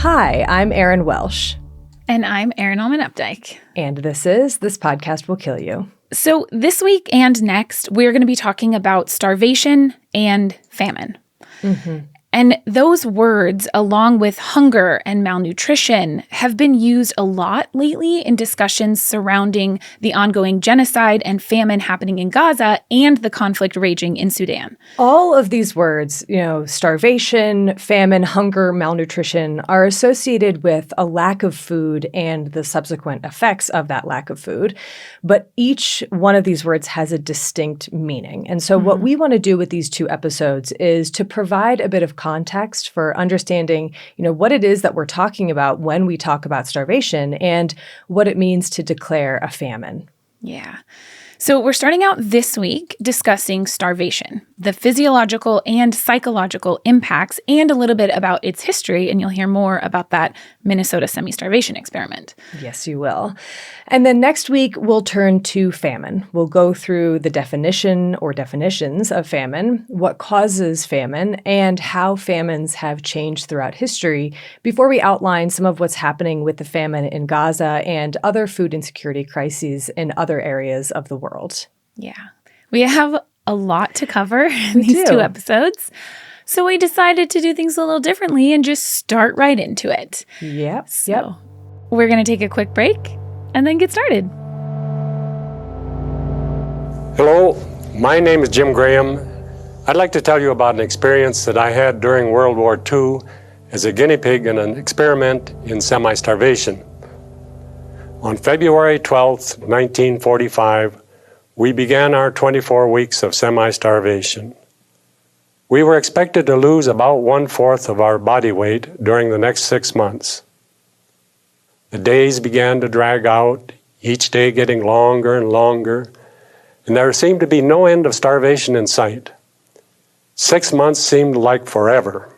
Hi, I'm Erin Welsh. And I'm Erin Allman Updike. And This Podcast Will Kill You. So this week and next, we're going to be talking about starvation and famine. Mm-hmm. And those words, along with hunger and malnutrition, have been used a lot lately in discussions surrounding the ongoing genocide and famine happening in Gaza and the conflict raging in Sudan. All of these words, starvation, famine, hunger, malnutrition, are associated with a lack of food and the subsequent effects of that lack of food. But each one of these words has a distinct meaning. And so what we want to do with these two episodes is to provide a bit of context for understanding, what it is that we're talking about when we talk about starvation and what it means to declare a famine. Yeah. So we're starting out this week discussing starvation, the physiological and psychological impacts, and a little bit about its history, and you'll hear more about that Minnesota Starvation Experiment. Yes, you will. And then next week, we'll turn to famine. We'll go through the definition or definitions of famine, what causes famine, and how famines have changed throughout history before we outline some of what's happening with the famine in Gaza and other food insecurity crises in other areas of the world. Yeah. We have a lot to cover in these two episodes. So we decided to do things a little differently and just start right into it. Yep. We're going to take a quick break and then get started. Hello, my name is Jim Graham. I'd like to tell you about an experience that I had during World War II as a guinea pig in an experiment in semi-starvation. On February 12th, 1945, we began our 24 weeks of semi-starvation. We were expected to lose about 1/4 of our body weight during the next 6 months. The days began to drag out, each day getting longer and longer, and there seemed to be no end of starvation in sight. 6 months seemed like forever.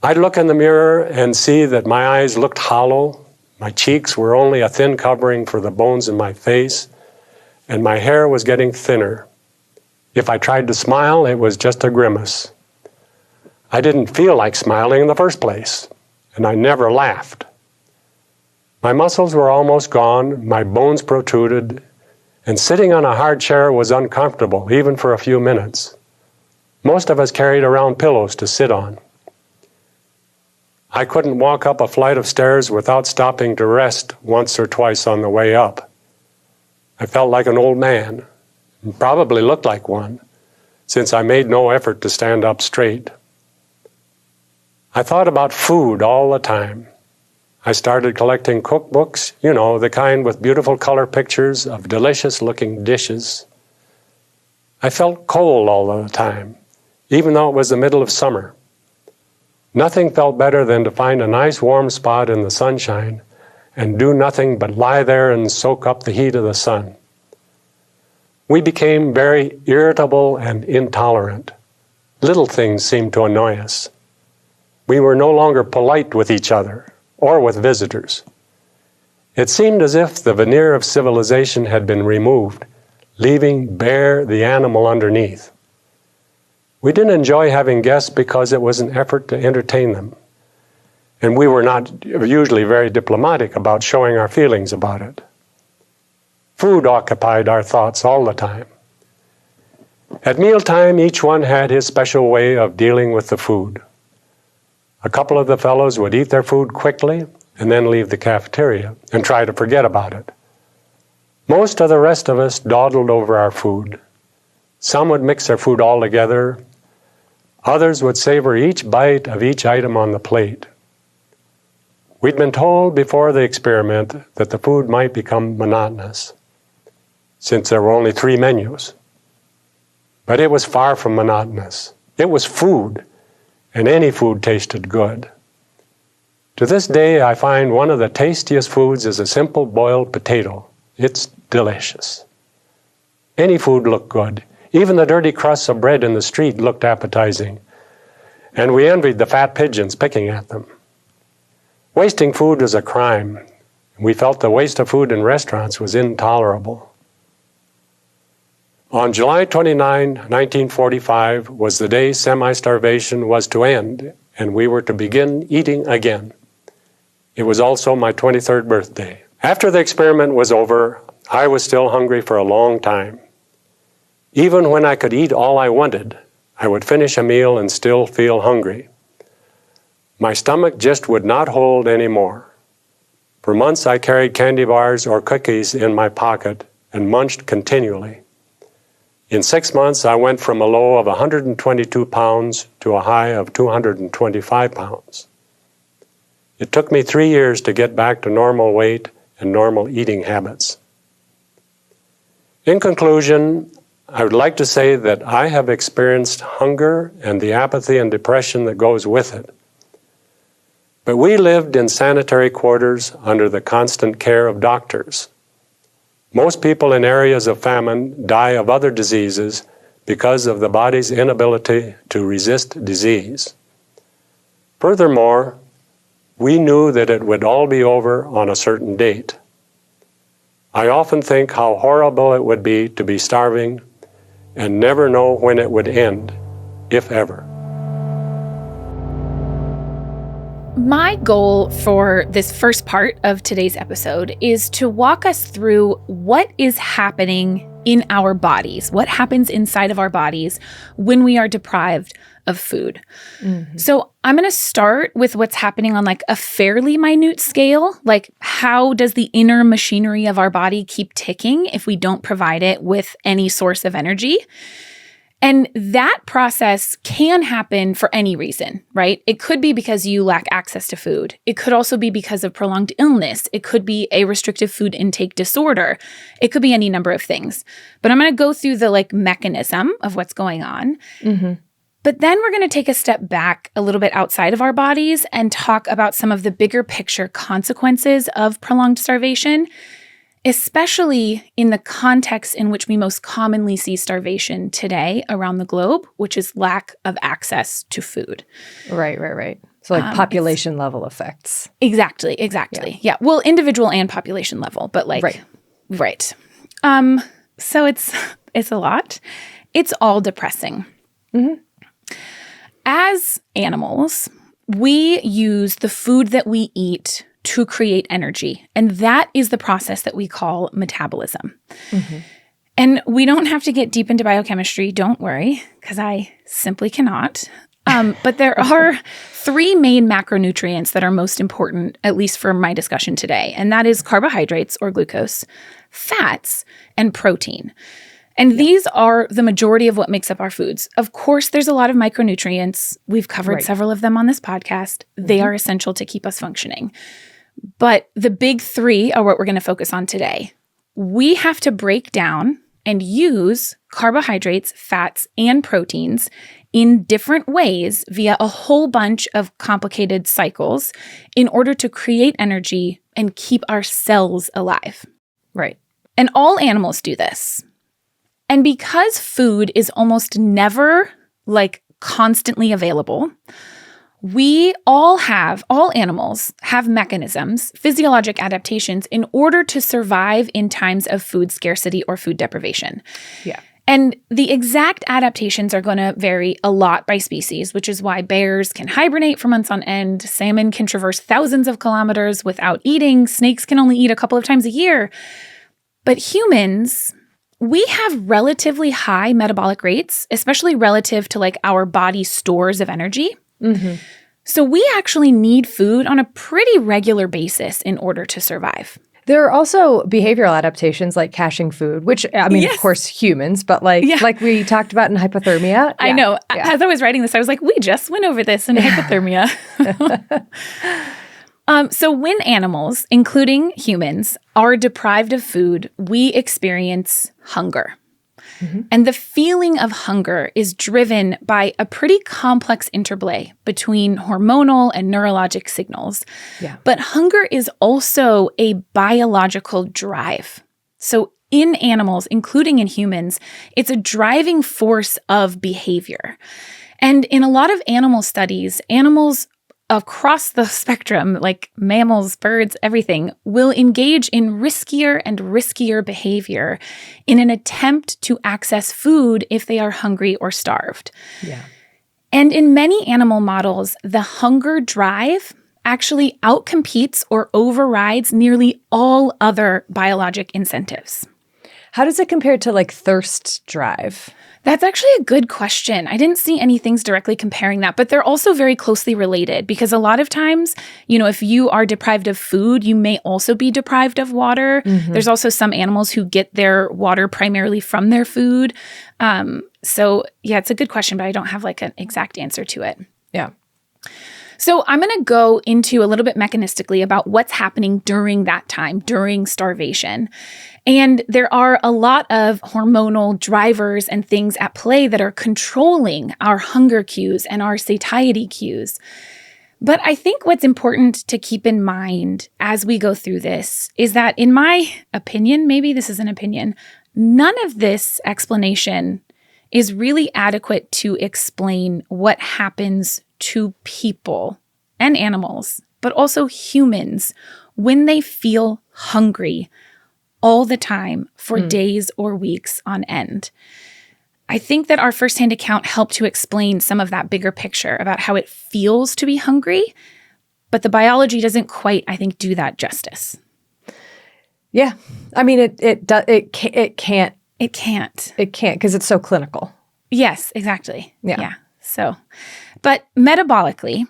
I'd look in the mirror and see that my eyes looked hollow, my cheeks were only a thin covering for the bones in my face, and my hair was getting thinner. If I tried to smile, it was just a grimace. I didn't feel like smiling in the first place, and I never laughed. My muscles were almost gone, my bones protruded, and sitting on a hard chair was uncomfortable, even for a few minutes. Most of us carried around pillows to sit on. I couldn't walk up a flight of stairs without stopping to rest once or twice on the way up. I felt like an old man, and probably looked like one, since I made no effort to stand up straight. I thought about food all the time. I started collecting cookbooks, the kind with beautiful color pictures of delicious-looking dishes. I felt cold all the time, even though it was the middle of summer. Nothing felt better than to find a nice warm spot in the sunshine and do nothing but lie there and soak up the heat of the sun. We became very irritable and intolerant. Little things seemed to annoy us. We were no longer polite with each other or with visitors. It seemed as if the veneer of civilization had been removed, leaving bare the animal underneath. We didn't enjoy having guests because it was an effort to entertain them. And we were not usually very diplomatic about showing our feelings about it. Food occupied our thoughts all the time. At mealtime, each one had his special way of dealing with the food. A couple of the fellows would eat their food quickly and then leave the cafeteria and try to forget about it. Most of the rest of us dawdled over our food. Some would mix their food all together. Others would savor each bite of each item on the plate. We'd been told before the experiment that the food might become monotonous, since there were only 3 menus. But it was far from monotonous. It was food, and any food tasted good. To this day, I find one of the tastiest foods is a simple boiled potato. It's delicious. Any food looked good. Even the dirty crusts of bread in the street looked appetizing, and we envied the fat pigeons picking at them. Wasting food was a crime. We felt the waste of food in restaurants was intolerable. On July 29, 1945 was the day semi-starvation was to end, and we were to begin eating again. It was also my 23rd birthday. After the experiment was over, I was still hungry for a long time. Even when I could eat all I wanted, I would finish a meal and still feel hungry. My stomach just would not hold anymore. For months I carried candy bars or cookies in my pocket and munched continually. In 6 months, I went from a low of 122 pounds to a high of 225 pounds. It took me 3 years to get back to normal weight and normal eating habits. In conclusion, I would like to say that I have experienced hunger and the apathy and depression that goes with it. But we lived in sanitary quarters under the constant care of doctors. Most people in areas of famine die of other diseases because of the body's inability to resist disease. Furthermore, we knew that it would all be over on a certain date. I often think how horrible it would be to be starving and never know when it would end, if ever. My goal for this first part of today's episode is to walk us through what is happening in our bodies, what happens inside of our bodies when we are deprived of food. Mm-hmm. So I'm going to start with what's happening on like a fairly minute scale, like how does the inner machinery of our body keep ticking if we don't provide it with any source of energy? And that process can happen for any reason, right? It could be because you lack access to food. It could also be because of prolonged illness. It could be a restrictive food intake disorder. It could be any number of things. But I'm going to go through the like mechanism of what's going on. Mm-hmm. But then we're going to take a step back a little bit outside of our bodies and talk about some of the bigger picture consequences of prolonged starvation, especially in the context in which we most commonly see starvation today around the globe, which is lack of access to food. Right. So like population level effects. Exactly. Yeah. Well, individual and population level, but like, right. So it's a lot. It's all depressing. Mm-hmm. As animals, we use the food that we eat to create energy. And that is the process that we call metabolism. Mm-hmm. And we don't have to get deep into biochemistry, don't worry, because I simply cannot. But there are 3 main macronutrients that are most important, at least for my discussion today. And that is carbohydrates or glucose, fats, and protein. And these are the majority of what makes up our foods. Of course, there's a lot of micronutrients. We've covered several of them on this podcast. They are essential to keep us functioning. But the big 3 are what we're going to focus on today. We have to break down and use carbohydrates, fats, and proteins in different ways via a whole bunch of complicated cycles in order to create energy and keep our cells alive. Right. And all animals do this. And because food is almost never like constantly available, all animals have mechanisms, physiologic adaptations in order to survive in times of food scarcity or food deprivation. Yeah. And the exact adaptations are going to vary a lot by species, which is why bears can hibernate for months on end, salmon can traverse thousands of kilometers without eating, snakes can only eat a couple of times a year. But humans, we have relatively high metabolic rates, especially relative to like our body stores of energy. Mm-hmm. So we actually need food on a pretty regular basis in order to survive. There are also behavioral adaptations like caching food, which, I mean, of course, humans, but like we talked about in hypothermia. I know. Yeah. As I was writing this, I was like, we just went over this in hypothermia. So when animals, including humans, are deprived of food, we experience hunger. Mm-hmm. And the feeling of hunger is driven by a pretty complex interplay between hormonal and neurologic signals. Yeah. But hunger is also a biological drive. So in animals, including in humans, it's a driving force of behavior. And in a lot of animal studies, animals across the spectrum, like mammals, birds, everything, will engage in riskier and riskier behavior in an attempt to access food if they are hungry or starved. Yeah. And in many animal models, the hunger drive actually outcompetes or overrides nearly all other biologic incentives. How does it compare to like thirst drive? That's actually a good question. I didn't see any things directly comparing that, but they're also very closely related because a lot of times, if you are deprived of food, you may also be deprived of water. There's also some animals who get their water primarily from their food. So yeah, it's a good question, but I don't have like an exact answer to it. Yeah. So I'm going to go into a little bit mechanistically about what's happening during that time, during starvation. And there are a lot of hormonal drivers and things at play that are controlling our hunger cues and our satiety cues. But I think what's important to keep in mind as we go through this is that, in my opinion, maybe this is an opinion, none of this explanation is really adequate to explain what happens to people and animals, but also humans, when they feel hungry all the time for days or weeks on end. I think that our firsthand account helped to explain some of that bigger picture about how it feels to be hungry, but the biology doesn't quite, I think, do that justice. Yeah. I mean, it can't because it's so clinical. Yes, exactly. Yeah. So, but metabolically,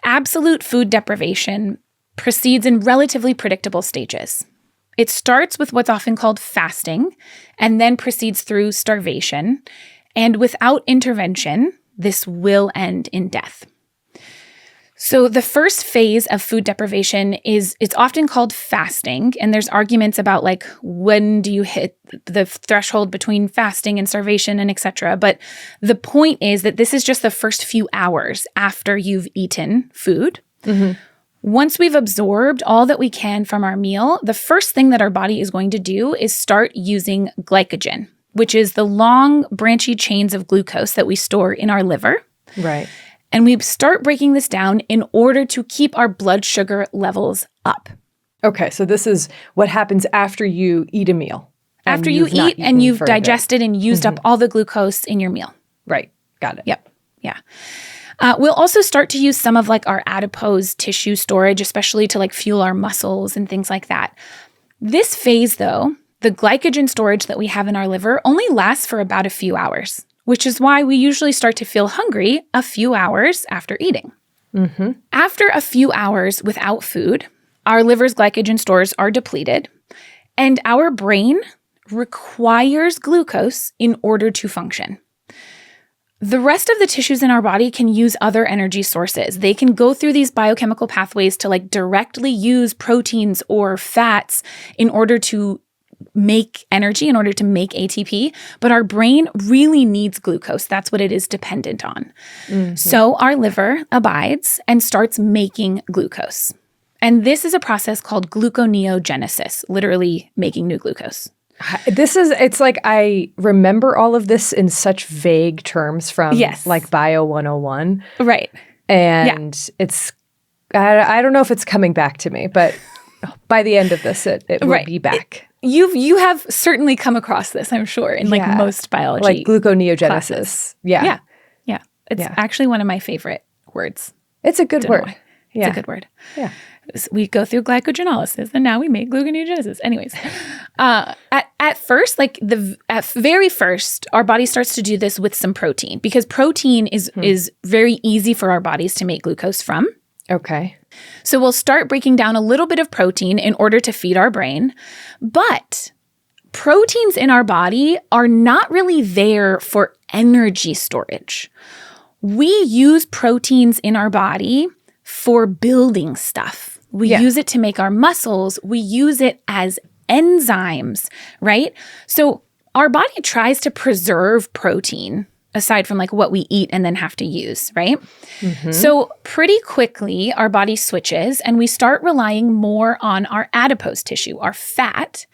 absolute food deprivation proceeds in relatively predictable stages. It starts with what's often called fasting and then proceeds through starvation. And without intervention, this will end in death. So the first phase of food deprivation it's often called fasting. And there's arguments about like, when do you hit the threshold between fasting and starvation and et cetera. But the point is that this is just the first few hours after you've eaten food. Once we've absorbed all that we can from our meal, the first thing that our body is going to do is start using glycogen, which is the long branchy chains of glucose that we store in our liver. Right. And we start breaking this down in order to keep our blood sugar levels up. Okay, so this is what happens after you eat a meal. After you eat and you've digested and used up all the glucose in your meal. Right, got it. Yep, yeah. We'll also start to use some of like our adipose tissue storage, especially to like fuel our muscles and things like that. This phase though, the glycogen storage that we have in our liver only lasts for about a few hours, which is why we usually start to feel hungry a few hours after eating. After a few hours without food, our liver's glycogen stores are depleted, and our brain requires glucose in order to function. The rest of the tissues in our body can use other energy sources. They can go through these biochemical pathways to like directly use proteins or fats in order to make energy, in order to make ATP, but our brain really needs glucose. That's what it is dependent on. So our liver abides and starts making glucose. And this is a process called gluconeogenesis, literally making new glucose. It's like I remember all of this in such vague terms from like Bio 101. Right. And it's, I don't know if it's coming back to me, but by the end of this, it will be back. You have certainly come across this, I'm sure, in like most biology. Like gluconeogenesis. Classes. Yeah. It's actually one of my favorite words. It's a good word. Why. It's a good word. Yeah. We go through glycogenolysis and now we make gluconeogenesis. Anyways, at first, at very first, our body starts to do this with some protein because protein is very easy for our bodies to make glucose from. Okay. So we'll start breaking down a little bit of protein in order to feed our brain. But proteins in our body are not really there for energy storage. We use proteins in our body for building stuff. We use it to make our muscles. We use it as enzymes, right? So our body tries to preserve protein aside from like what we eat and then have to use, right? So pretty quickly, our body switches and we start relying more on our adipose tissue, our fat,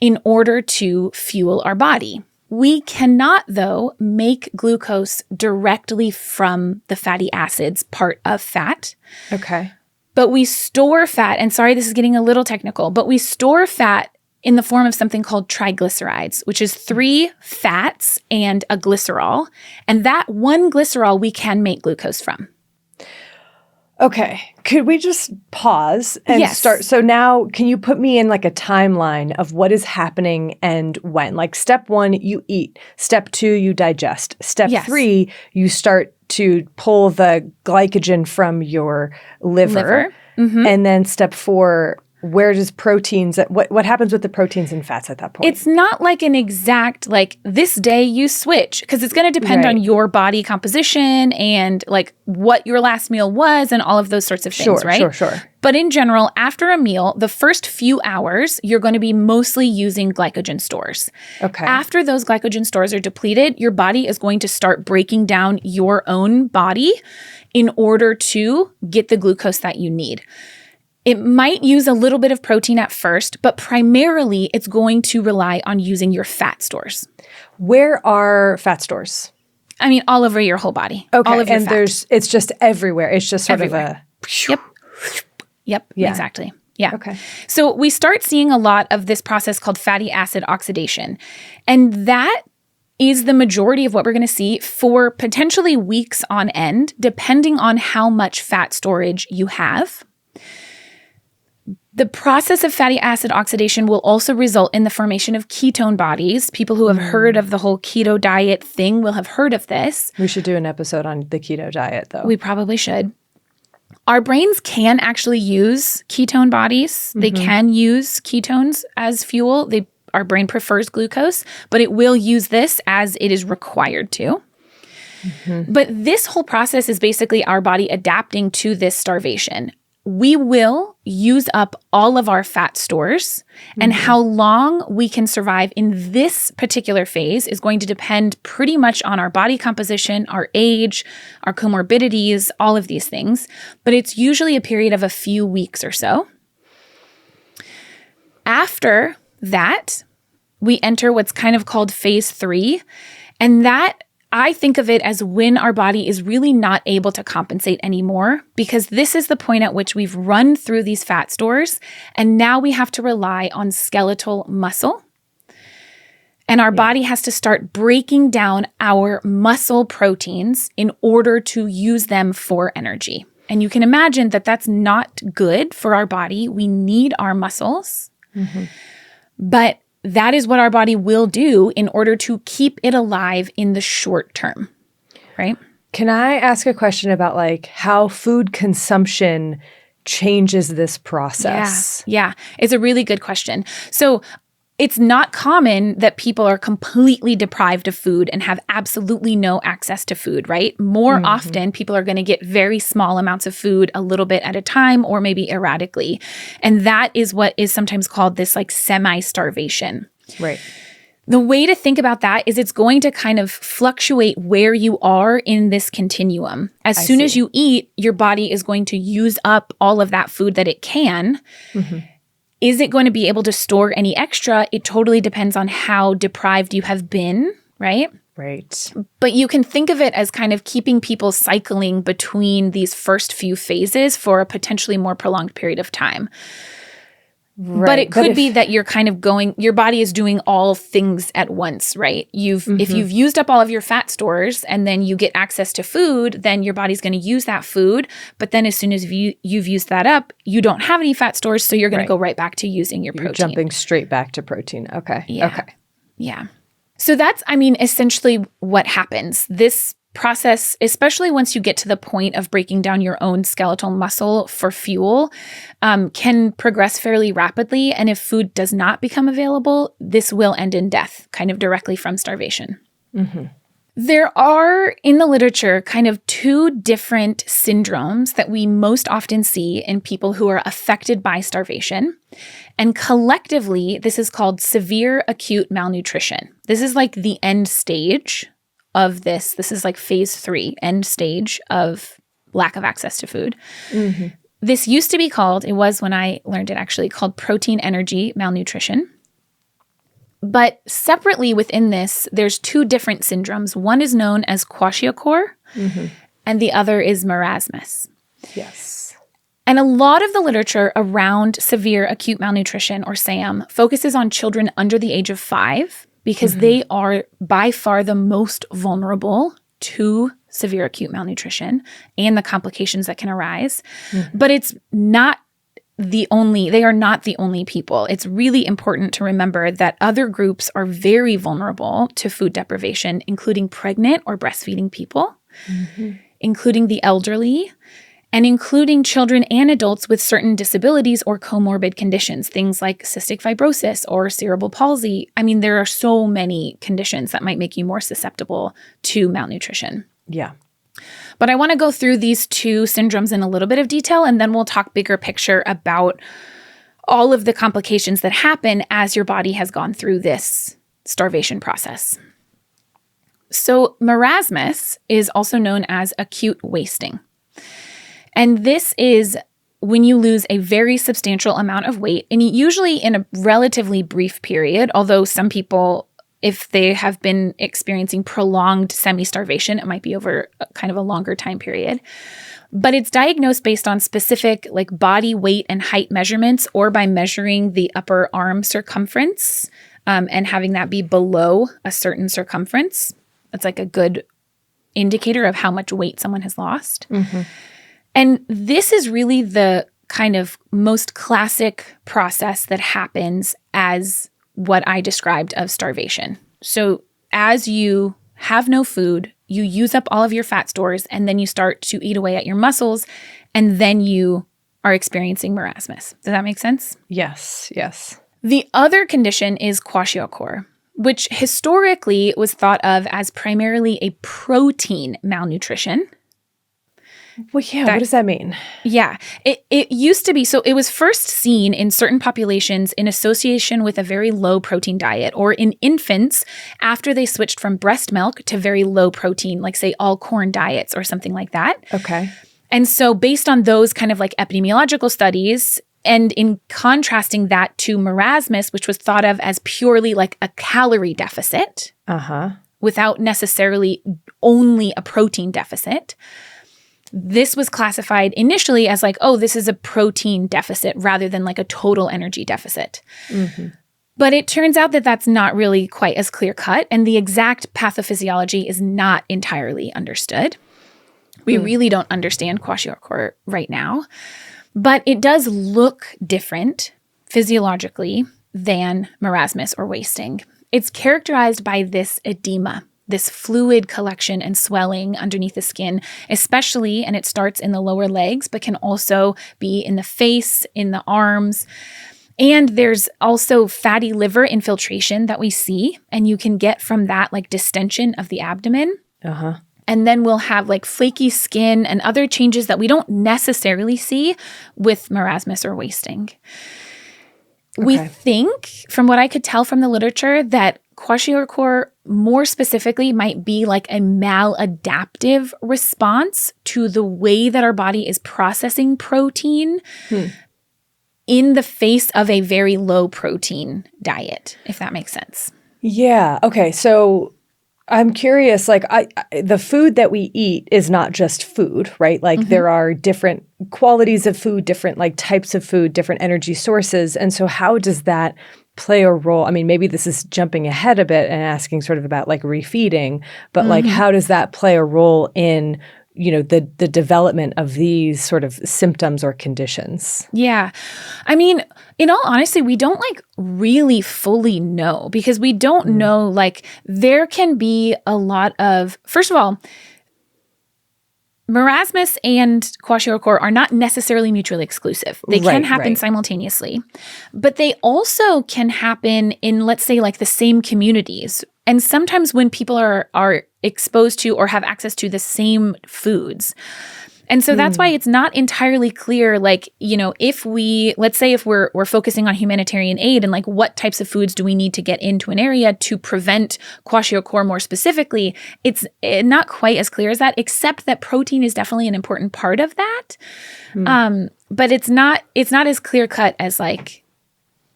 in order to fuel our body. We cannot, though, make glucose directly from the fatty acids part of fat. Okay. But we store fat, and sorry, this is getting a little technical, but we store fat in the form of something called triglycerides, which is 3 fats and a glycerol. And that one glycerol we can make glucose from. Okay. Could we just pause and Yes. start? So now, can you put me in like a timeline of what is happening and when? Like step 1, you eat. Step 2, you digest. Step Yes. 3, you start to pull the glycogen from your liver. And then step 4, where does proteins, what happens with the proteins and fats at that point? It's not like an exact, like this day you switch, because it's going to depend on your body composition and like what your last meal was and all of those sorts of things, right? Sure. But in general, after a meal, the first few hours, you're going to be mostly using glycogen stores. Okay. After those glycogen stores are depleted, your body is going to start breaking down your own body in order to get the glucose that you need. It might use a little bit of protein at first, but primarily it's going to rely on using your fat stores. Where are fat stores? I mean, all over your whole body. Okay. All of your and fat. it's just everywhere. It's just sort Everywhere. of Yep, Yeah. exactly. Yeah. Okay. So we start seeing a lot of this process called fatty acid oxidation. And that is the majority of what we're going to see for potentially weeks on end, depending on how much fat storage you have. The process of fatty acid oxidation will also result in the formation of ketone bodies. People who have heard of the whole keto diet thing will have heard of this. We should do an episode on the keto diet, though. We probably should. Our brains can actually use ketone bodies. They can use ketones as fuel. Our brain prefers glucose, but it will use this as it is required to. But this whole process is basically our body adapting to this starvation. We will use up all of our fat stores, and how long we can survive in this particular phase is going to depend pretty much on our body composition, our age, our comorbidities, all of these things. But it's usually a period of a few weeks or so. After that, we enter what's kind of called phase 3, and that I think of it as when our body is really not able to compensate anymore, because this is the point at which we've run through these fat stores and now we have to rely on skeletal muscle. And our body has to start breaking down our muscle proteins in order to use them for energy. And you can imagine that that's not good for our body. We need our muscles. But that is what our body will do in order to keep it alive in the short term, right? Can I ask a question about like how food consumption changes this process? Yeah, it's a really good question. So it's not common that people are completely deprived of food and have absolutely no access to food, right? More often, people are going to get very small amounts of food a little bit at a time or maybe erratically. And that is what is sometimes called this like semi-starvation. Right. The way to think about that is it's going to kind of fluctuate where you are in this continuum. As soon as you eat, your body is going to use up all of that food that it can. Is it going to be able to store any extra? It totally depends on how deprived you have been, right? Right. But you can think of it as kind of keeping people cycling between these first few phases for a potentially more prolonged period of time. Right. But it could be that you're kind of your body is doing all things at once, right? If you've used up all of your fat stores and then you get access to food, then your body's going to use that food. But then as soon as you've used that up, you don't have any fat stores, so you're going to go right back to using your protein. You're jumping straight back to protein. Okay. Yeah. Okay. Yeah. So that's, essentially what happens. This process, especially once you get to the point of breaking down your own skeletal muscle for fuel, can progress fairly rapidly. And if food does not become available, this will end in death, kind of directly from starvation. There are, in the literature, kind of two different syndromes that we most often see in people who are affected by starvation. And collectively, this is called severe acute malnutrition. This is like the end stage of this. This is like phase 3, end stage of lack of access to food. This used to be called, it was when I learned it actually, called protein energy malnutrition. But separately within this, there's two different syndromes. One is known as kwashiorkor, and the other is marasmus. Yes. And a lot of the literature around severe acute malnutrition, or SAM, focuses on children under the age of 5 because they are by far the most vulnerable to severe acute malnutrition and the complications that can arise. But they are not the only people. It's really important to remember that other groups are very vulnerable to food deprivation, including pregnant or breastfeeding people, including the elderly, and including children and adults with certain disabilities or comorbid conditions, things like cystic fibrosis or cerebral palsy. I mean, there are so many conditions that might make you more susceptible to malnutrition. Yeah. But I want to go through these two syndromes in a little bit of detail, and then we'll talk bigger picture about all of the complications that happen as your body has gone through this starvation process. So marasmus is also known as acute wasting. And this is when you lose a very substantial amount of weight, and usually in a relatively brief period, although some people, if they have been experiencing prolonged semi-starvation, it might be over kind of a longer time period. But it's diagnosed based on specific like body weight and height measurements, or by measuring the upper arm circumference and having that be below a certain circumference. That's like a good indicator of how much weight someone has lost. And this is really the kind of most classic process that happens as what I described of starvation. So as you have no food, you use up all of your fat stores, and then you start to eat away at your muscles, and then you are experiencing marasmus. Does that make sense? Yes. Yes. The other condition is kwashiorkor, which historically was thought of as primarily a protein malnutrition. Well, yeah, what does that mean? Yeah, it used to be. So it was first seen in certain populations in association with a very low protein diet, or in infants after they switched from breast milk to very low protein, like say all corn diets or something like that. Okay. And so based on those kind of like epidemiological studies, and in contrasting that to marasmus, which was thought of as purely like a calorie deficit, without necessarily only a protein deficit, this was classified initially as like, oh, this is a protein deficit rather than like a total energy deficit. But it turns out that that's not really quite as clear cut, and the exact pathophysiology is not entirely understood. We really don't understand kwashiorkor right now, but it does look different physiologically than marasmus or wasting. It's characterized by this edema, this fluid collection and swelling underneath the skin, especially, and it starts in the lower legs, but can also be in the face, in the arms. And there's also fatty liver infiltration that we see, and you can get from that like distension of the abdomen. And then we'll have like flaky skin and other changes that we don't necessarily see with marasmus or wasting. We think, from what I could tell from the literature, that kwashiorkor more specifically might be like a maladaptive response to the way that our body is processing protein in the face of a very low protein diet, if that makes sense. Yeah. Okay. So I'm curious, like the food that we eat is not just food, right? Like there are different qualities of food, different like types of food, different energy sources. And so how does that play a role? I mean, maybe this is jumping ahead a bit and asking sort of about like refeeding, but like how does that play a role in, you know, the development of these sort of symptoms or conditions? Yeah. I mean, in all honesty, we don't like really fully know, because we don't know, like there can be a lot of, first of all, marasmus and kwashiorkor are not necessarily mutually exclusive. They can happen simultaneously, but they also can happen in, let's say, like the same communities. And sometimes when people are exposed to or have access to the same foods. And so that's why it's not entirely clear, like, you know, let's say if we're focusing on humanitarian aid and like what types of foods do we need to get into an area to prevent kwashiorkor more specifically, it's not quite as clear as that, except that protein is definitely an important part of that. But it's not as clear cut as like,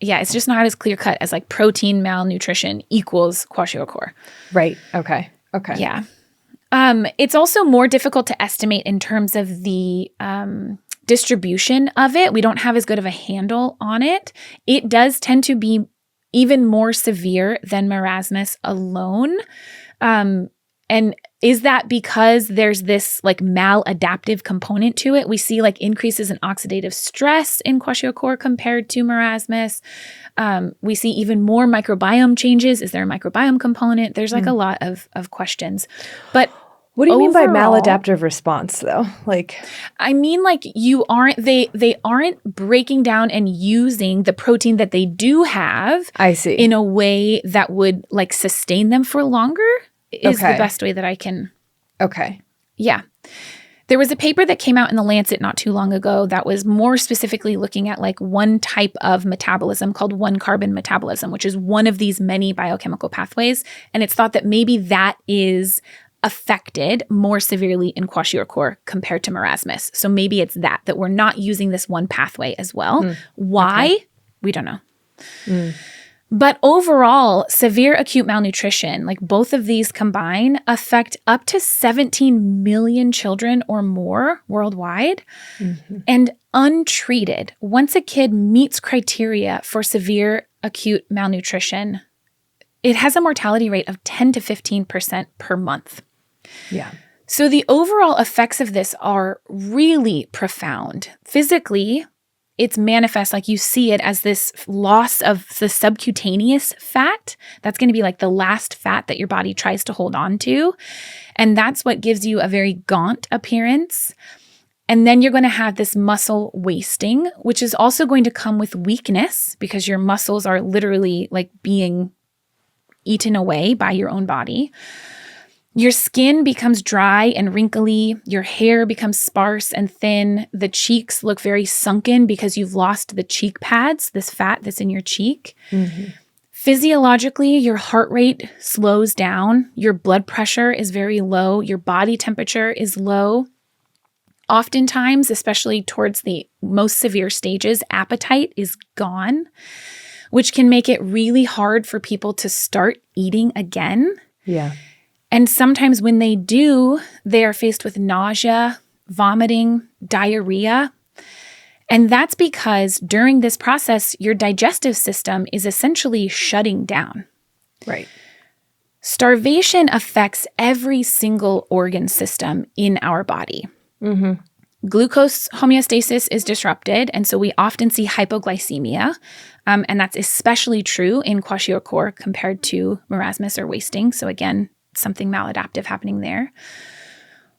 it's just not as clear cut as like protein malnutrition equals kwashiorkor. Right. Okay. Yeah. It's also more difficult to estimate in terms of the distribution of it. We don't have as good of a handle on it. It does tend to be even more severe than marasmus alone. And is that because there's this like maladaptive component to it? We see like increases in oxidative stress in kwashiorkor compared to marasmus. We see even more microbiome changes. Is there a microbiome component? There's like a lot of questions. But what do you mean by maladaptive response, though? Like, I mean, like they aren't breaking down and using the protein that they do have. I see. In a way that would like sustain them for longer is the best way that I can. Okay. Yeah. There was a paper that came out in the Lancet not too long ago that was more specifically looking at like one type of metabolism called one-carbon metabolism, which is one of these many biochemical pathways. And it's thought that maybe that is affected more severely in kwashiorkor compared to marasmus. So maybe it's that we're not using this one pathway as well. Why? Okay. We don't know. But overall, severe acute malnutrition, like both of these combine, affect up to 17 million children or more worldwide. And untreated, once a kid meets criteria for severe acute malnutrition, it has a mortality rate of 10 to 15% per month. Yeah. So the overall effects of this are really profound. Physically, it's manifest, like you see it as this loss of the subcutaneous fat. That's going to be like the last fat that your body tries to hold on to. And that's what gives you a very gaunt appearance. And then you're going to have this muscle wasting, which is also going to come with weakness because your muscles are literally like being eaten away by your own body. Your skin becomes dry and wrinkly. Your hair becomes sparse and thin. The cheeks look very sunken because you've lost the cheek pads, this fat that's in your cheek. Physiologically, your heart rate slows down. Your blood pressure is very low. Your body temperature is low. Oftentimes, especially towards the most severe stages, appetite is gone, which can make it really hard for people to start eating again. Yeah. And sometimes when they do, they are faced with nausea, vomiting, diarrhea. And that's because during this process, your digestive system is essentially shutting down. Right. Starvation affects every single organ system in our body. Glucose homeostasis is disrupted, and so we often see hypoglycemia. And that's especially true in kwashiorkor compared to marasmus or wasting. So again, something maladaptive happening there.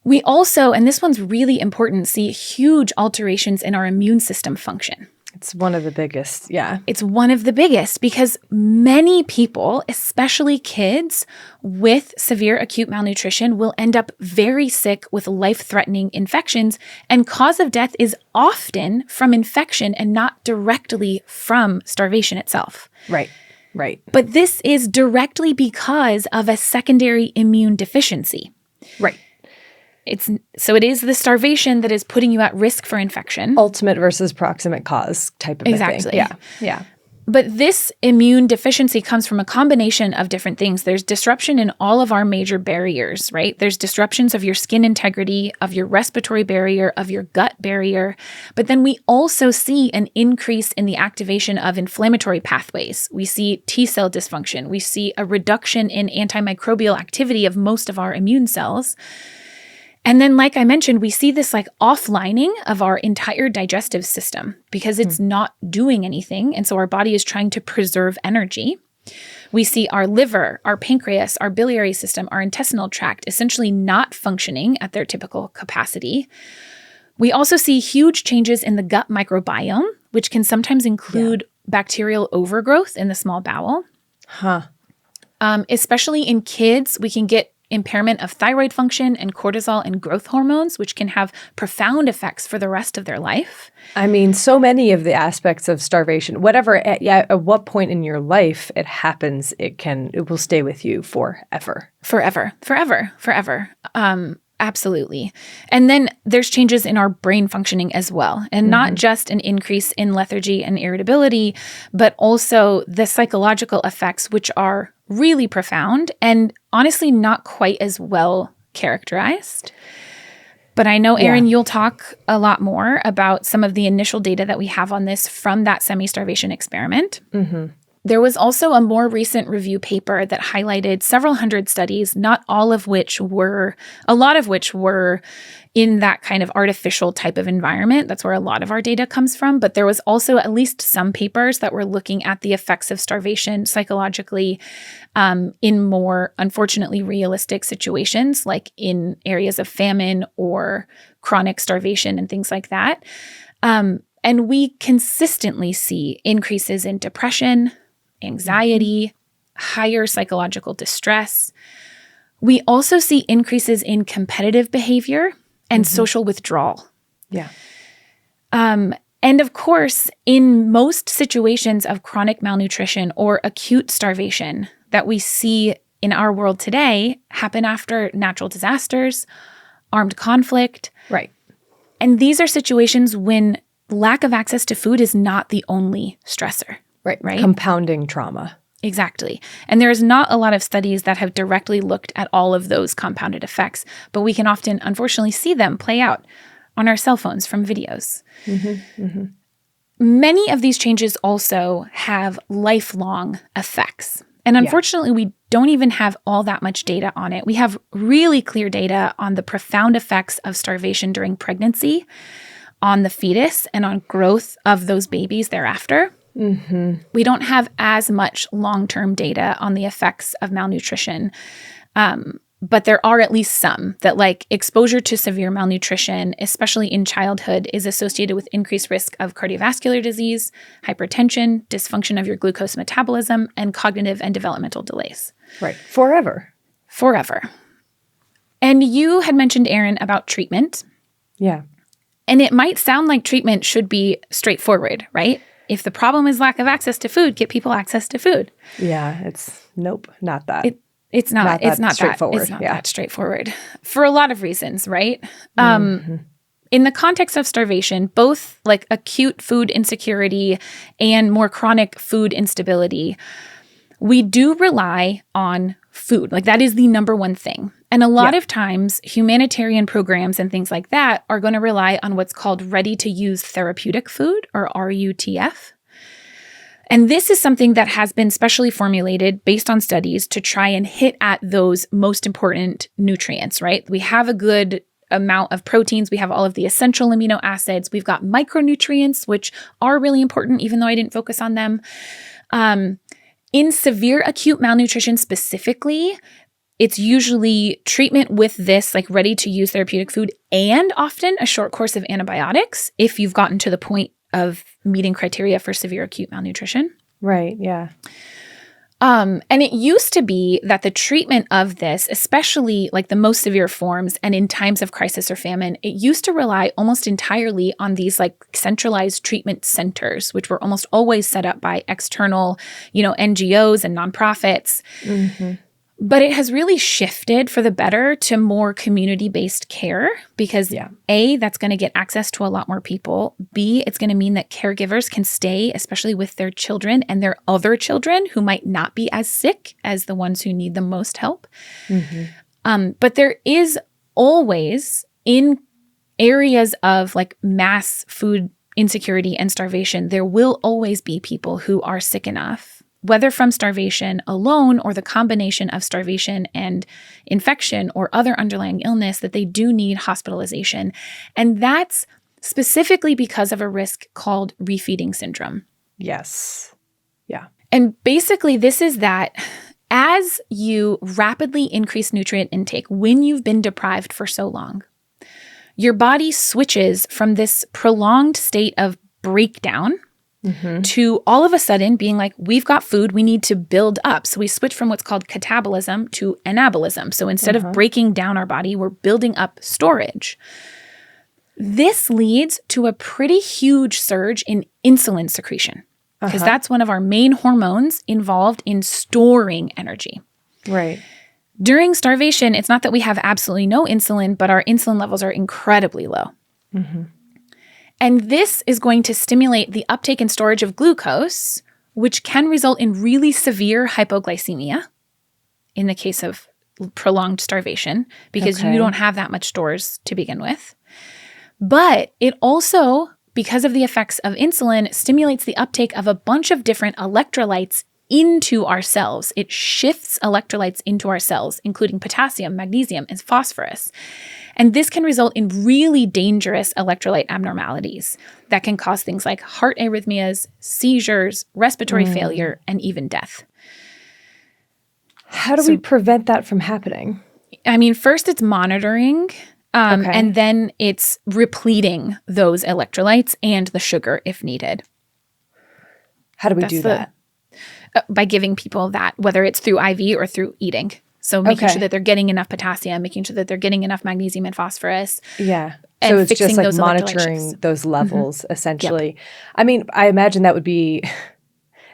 We also, and this one's really important, see huge alterations in our immune system function. It's one of the biggest, yeah. It's one of the biggest because many people, especially kids with severe acute malnutrition, will end up very sick with life-threatening infections, and cause of death is often from infection and not directly from starvation itself. Right. Right. But this is directly because of a secondary immune deficiency. Right. So it is the starvation that is putting you at risk for infection. Ultimate versus proximate cause type of exactly. thing. Yeah. Yeah. But this immune deficiency comes from a combination of different things. There's disruption in all of our major barriers, right? There's disruptions of your skin integrity, of your respiratory barrier, of your gut barrier. But then we also see an increase in the activation of inflammatory pathways. We see T cell dysfunction. We see a reduction in antimicrobial activity of most of our immune cells. And then, like I mentioned, we see this like offlining of our entire digestive system because it's not doing anything. And so our body is trying to preserve energy. We see our liver, our pancreas, our biliary system, our intestinal tract essentially not functioning at their typical capacity. We also see huge changes in the gut microbiome, which can sometimes include bacterial overgrowth in the small bowel. Especially in kids, we can get impairment of thyroid function and cortisol and growth hormones, which can have profound effects for the rest of their life. I mean, so many of the aspects of starvation, whatever, at what point in your life it happens, it will stay with you forever. Forever. Absolutely. And then there's changes in our brain functioning as well. And not just an increase in lethargy and irritability, but also the psychological effects, which are really profound and honestly not quite as well characterized. But I know, Erin, you'll talk a lot more about some of the initial data that we have on this from that semi-starvation experiment. There was also a more recent review paper that highlighted several hundred studies, a lot of which were in that kind of artificial type of environment. That's where a lot of our data comes from. But there was also at least some papers that were looking at the effects of starvation psychologically in more, unfortunately, realistic situations, like in areas of famine or chronic starvation and things like that. And we consistently see increases in depression, anxiety, higher psychological distress. We also see increases in competitive behavior and social withdrawal. Yeah. And of course, in most situations of chronic malnutrition or acute starvation that we see in our world today happen after natural disasters, armed conflict. Right. And these are situations when lack of access to food is not the only stressor. Right? Compounding trauma. Exactly. And there's not a lot of studies that have directly looked at all of those compounded effects, but we can often, unfortunately, see them play out on our cell phones from videos. Many of these changes also have lifelong effects. And unfortunately, we don't even have all that much data on it. We have really clear data on the profound effects of starvation during pregnancy, on the fetus, and on growth of those babies thereafter. We don't have as much long-term data on the effects of malnutrition, but there are at least some that, like, exposure to severe malnutrition, especially in childhood, is associated with increased risk of cardiovascular disease, hypertension, dysfunction of your glucose metabolism, and cognitive and developmental delays. Right. Forever. And you had mentioned, Erin, about treatment. Yeah. And it might sound like treatment should be straightforward, right? If the problem is lack of access to food, get people access to food. Yeah, nope, not that. It's not straightforward. It's not that straightforward for a lot of reasons, right? In the context of starvation, both like acute food insecurity and more chronic food instability, we do rely on food. Like, that is the number one thing. And a lot of times, humanitarian programs and things like that are going to rely on what's called ready-to-use therapeutic food, or RUTF. And this is something that has been specially formulated based on studies to try and hit at those most important nutrients, right? We have a good amount of proteins. We have all of the essential amino acids. We've got micronutrients, which are really important, even though I didn't focus on them. In severe acute malnutrition specifically, it's usually treatment with this, like, ready-to-use therapeutic food, and often a short course of antibiotics if you've gotten to the point of meeting criteria for severe acute malnutrition. Right, yeah. And it used to be that the treatment of this, especially like the most severe forms and in times of crisis or famine, it used to rely almost entirely on these like centralized treatment centers, which were almost always set up by external, NGOs and nonprofits. But it has really shifted for the better to more community-based care because A, that's going to get access to a lot more people. B, it's going to mean that caregivers can stay, especially with their children and their other children who might not be as sick as the ones who need the most help. But there is always, in areas of like mass food insecurity and starvation, there will always be people who are sick enough, whether from starvation alone or the combination of starvation and infection or other underlying illness, that they do need hospitalization. And that's specifically because of a risk called refeeding syndrome. Yes. Yeah. And basically, this is that as you rapidly increase nutrient intake when you've been deprived for so long, your body switches from this prolonged state of breakdown to all of a sudden being like, we've got food, we need to build up. So we switch from what's called catabolism to anabolism. So instead of breaking down our body, we're building up storage. This leads to a pretty huge surge in insulin secretion because that's one of our main hormones involved in storing energy. Right. During starvation, it's not that we have absolutely no insulin, but our insulin levels are incredibly low. And this is going to stimulate the uptake and storage of glucose, which can result in really severe hypoglycemia in the case of prolonged starvation, because you don't have that much stores to begin with. But it also, because of the effects of insulin, stimulates the uptake of a bunch of different electrolytes into our cells. It shifts electrolytes into our cells, including potassium, magnesium, and phosphorus. And this can result in really dangerous electrolyte abnormalities that can cause things like heart arrhythmias, seizures, respiratory failure, and even death. How do we prevent that from happening? I mean, first it's monitoring, and then it's repleting those electrolytes and the sugar if needed. How do we do that? By giving people that, whether it's through IV or through eating. So making sure that they're getting enough potassium, making sure that they're getting enough magnesium and phosphorus. Yeah. And so it's just like those monitoring those levels, essentially. Yep. I mean, I imagine that would be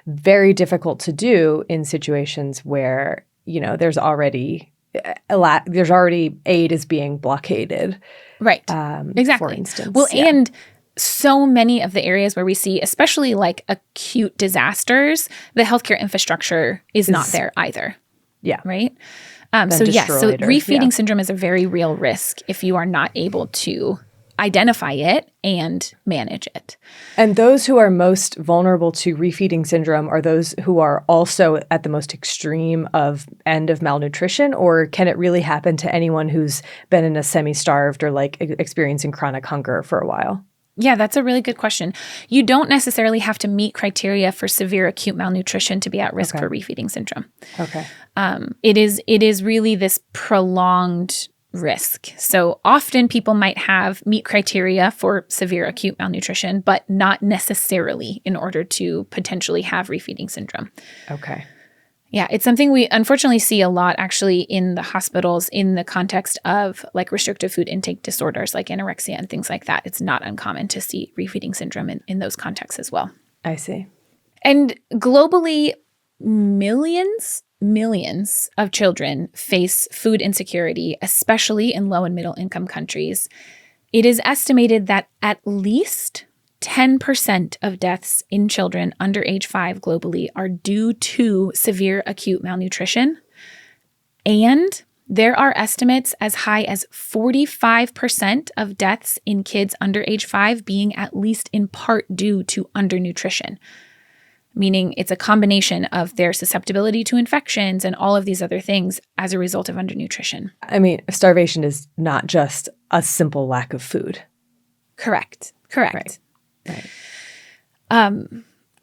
very difficult to do in situations where, you know, there's already aid is being blockaded. Right. Exactly. For instance. Well, and so many of the areas where we see, especially like acute disasters, the healthcare infrastructure is not there either. Yeah. Right. So refeeding syndrome is a very real risk if you are not able to identify it and manage it. And those who are most vulnerable to refeeding syndrome are those who are also at the most extreme end of malnutrition, or can it really happen to anyone who's been in a semi-starved or like experiencing chronic hunger for a while? Yeah, that's a really good question. You don't necessarily have to meet criteria for severe acute malnutrition to be at risk for refeeding syndrome. Okay. It is really this prolonged risk. So often people might meet criteria for severe acute malnutrition, but not necessarily in order to potentially have refeeding syndrome. Okay. Yeah, it's something we unfortunately see a lot actually in the hospitals in the context of like restrictive food intake disorders like anorexia and things like that. It's not uncommon to see refeeding syndrome in those contexts as well. I see. And globally, millions of children face food insecurity, especially in low and middle income countries. It is estimated that at least 10% of deaths in children under age 5 globally are due to severe acute malnutrition. And there are estimates as high as 45% of deaths in kids under age 5 being at least in part due to undernutrition, meaning it's a combination of their susceptibility to infections and all of these other things as a result of undernutrition. I mean, starvation is not just a simple lack of food. Correct. Right.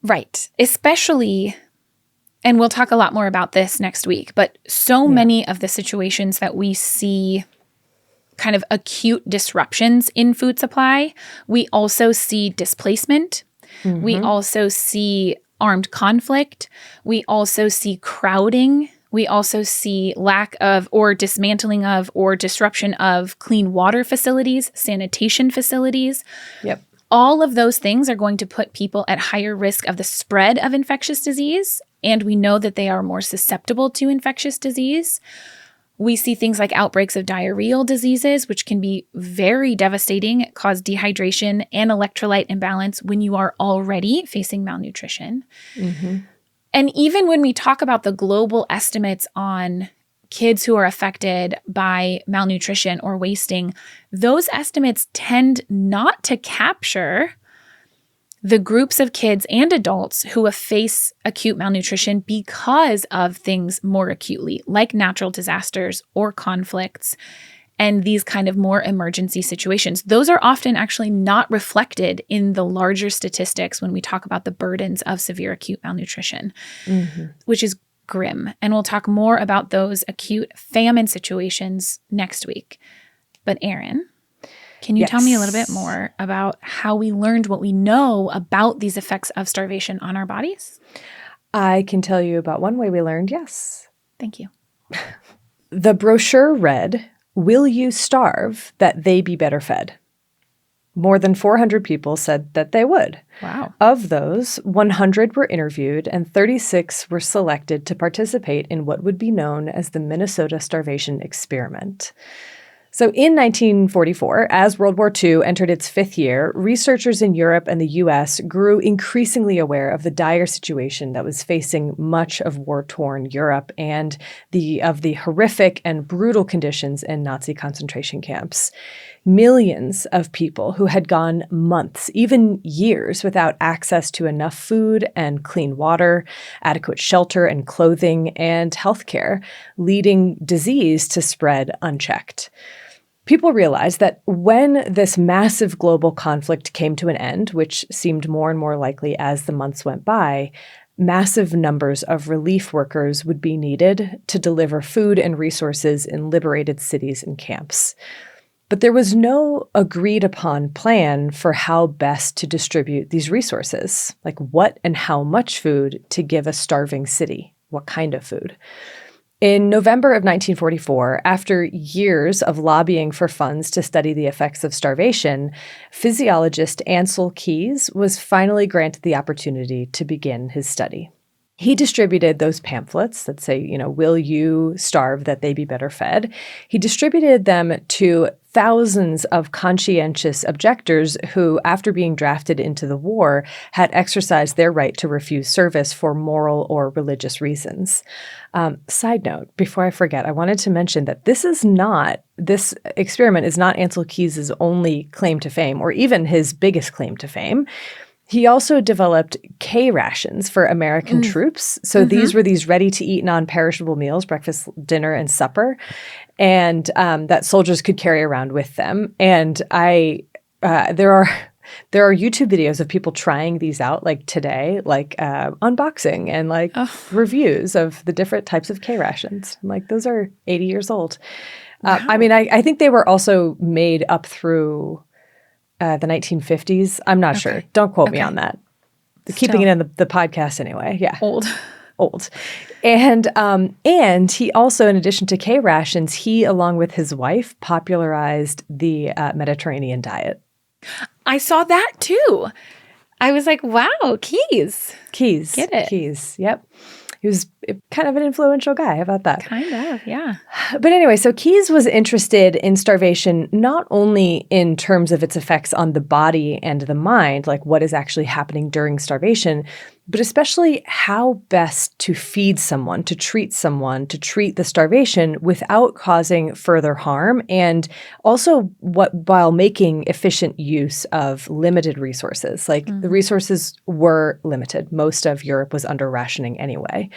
Right. Especially, and we'll talk a lot more about this next week, but many of the situations that we see kind of acute disruptions in food supply, we also see displacement. Mm-hmm. We also see armed conflict. We also see crowding. We also see lack of or dismantling of or disruption of clean water facilities, sanitation facilities. Yep. All of those things are going to put people at higher risk of the spread of infectious disease, and we know that they are more susceptible to infectious disease. We see things like outbreaks of diarrheal diseases, which can be very devastating, cause dehydration and electrolyte imbalance when you are already facing malnutrition. Mm-hmm. And even when we talk about the global estimates on kids who are affected by malnutrition or wasting, those estimates tend not to capture the groups of kids and adults who face acute malnutrition because of things more acutely, like natural disasters or conflicts and these kind of more emergency situations. Those are often actually not reflected in the larger statistics when we talk about the burdens of severe acute malnutrition, which is grim. And we'll talk more about those acute famine situations next week. But Erin, can you tell me a little bit more about how we learned what we know about these effects of starvation on our bodies? I can tell you about one way we learned, yes. Thank you. The brochure read, "Will you starve that they be better fed?" More than 400 people said that they would. Wow. Of those, 100 were interviewed and 36 were selected to participate in what would be known as the Minnesota Starvation Experiment. So in 1944, as World War II entered its fifth year, researchers in Europe and the U.S. grew increasingly aware of the dire situation that was facing much of war-torn Europe and of the horrific and brutal conditions in Nazi concentration camps. Millions of people who had gone months, even years, without access to enough food and clean water, adequate shelter and clothing, and healthcare, leading disease to spread unchecked. People realized that when this massive global conflict came to an end, which seemed more and more likely as the months went by, massive numbers of relief workers would be needed to deliver food and resources in liberated cities and camps. But there was no agreed-upon plan for how best to distribute these resources, like what and how much food to give a starving city, what kind of food. In November of 1944, after years of lobbying for funds to study the effects of starvation, physiologist Ancel Keys was finally granted the opportunity to begin his study. He distributed those pamphlets that say, will you starve that they be better fed? He distributed them to thousands of conscientious objectors who, after being drafted into the war, had exercised their right to refuse service for moral or religious reasons. Side note, before I forget, I wanted to mention that this experiment is not Ancel Keys' only claim to fame, or even his biggest claim to fame. He also developed K rations for American troops. So these were these ready-to-eat, non-perishable meals, breakfast, dinner, and supper, and that soldiers could carry around with them. And there are YouTube videos of people trying these out, like today, like unboxing and reviews of the different types of K rations. I'm like, those are 80 years old. Wow. I think they were also made up through the 1950s. I'm not sure. Don't quote me on that. Keeping it in the podcast anyway. Yeah. Old. And he also, in addition to K rations, he, along with his wife, popularized the Mediterranean diet. I saw that too. I was like, wow, Keys. Get it. Keys. Yep. He was kind of an influential guy. How about that? Kind of, yeah. But anyway, so Keys was interested in starvation not only in terms of its effects on the body and the mind, like what is actually happening during starvation, but especially how best to feed someone, to treat the starvation without causing further harm, and also while making efficient use of limited resources. Like the resources were limited. Most of Europe was under rationing anyway.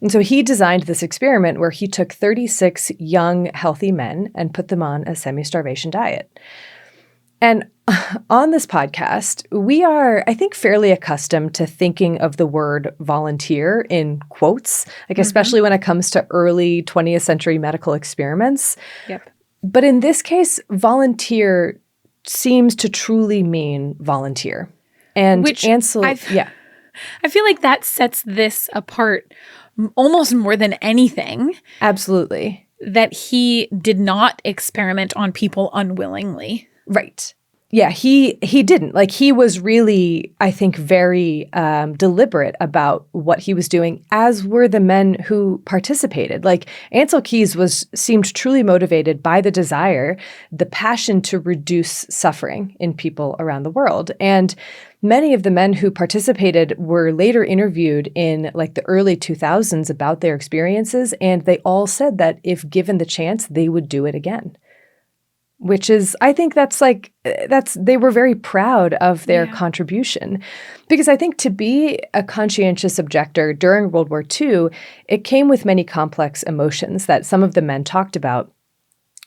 And so he designed this experiment where he took 36 young, healthy men and put them on a semi-starvation diet. And on this podcast, we are, I think, fairly accustomed to thinking of the word volunteer in quotes, like especially when it comes to early 20th century medical experiments. Yep. But in this case, volunteer seems to truly mean volunteer. And Ancel, I feel like that sets this apart almost more than anything. Absolutely. That he did not experiment on people unwillingly. Right. Yeah, he didn't. Like, he was really, I think, very deliberate about what he was doing, as were the men who participated. Like, Ancel Keys seemed truly motivated by the desire, the passion to reduce suffering in people around the world. And many of the men who participated were later interviewed in like the early 2000s about their experiences, and they all said that if given the chance, they would do it again. Which is, I think they were very proud of their contribution. Because I think to be a conscientious objector during World War II, it came with many complex emotions that some of the men talked about.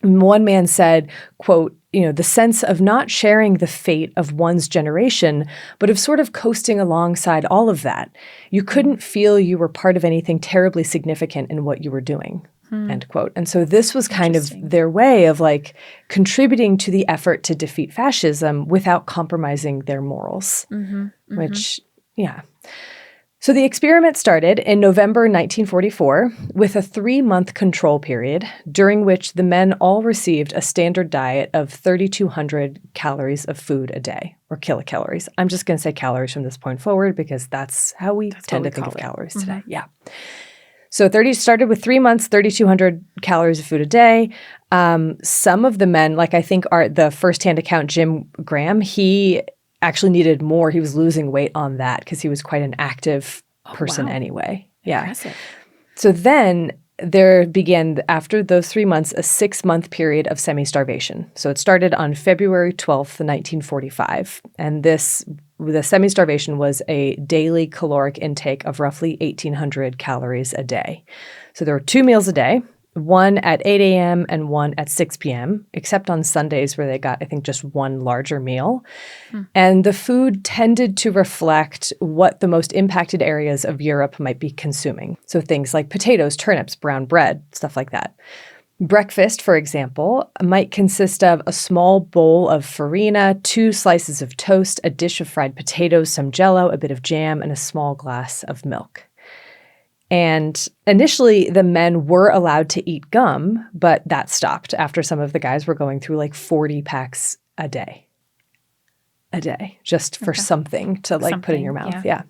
One man said, quote, the sense of not sharing the fate of one's generation, but of sort of coasting alongside all of that. You couldn't feel you were part of anything terribly significant in what you were doing. End quote. And so this was kind of their way of like contributing to the effort to defeat fascism without compromising their morals, which, yeah. So the experiment started in November 1944 with a 3-month control period during which the men all received a standard diet of 3,200 calories of food a day, or kilocalories. I'm just going to say calories from this point forward because that's how we tend to think of calories today. Yeah. So started with 3 months, 3,200 calories of food a day. Some of the men, like I think the firsthand account, Jim Graham, he actually needed more. He was losing weight on that because he was quite an active person anyway. Yeah. Impressive. So then there began, after those 3 months, a 6-month period of semi-starvation. So it started on February 12th, 1945. And the semi-starvation was a daily caloric intake of roughly 1,800 calories a day. So there were 2 meals a day, one at 8 a.m. and one at 6 p.m., except on Sundays where they got, I think, just one larger meal. And the food tended to reflect what the most impacted areas of Europe might be consuming. So things like potatoes, turnips, brown bread, stuff like that. Breakfast, for example, might consist of a small bowl of farina, 2 slices of toast, a dish of fried potatoes, some Jell-O, a bit of jam, and a small glass of milk. And initially, the men were allowed to eat gum, but that stopped after some of the guys were going through like 40 packs a day, just for something to put in your mouth. Yeah.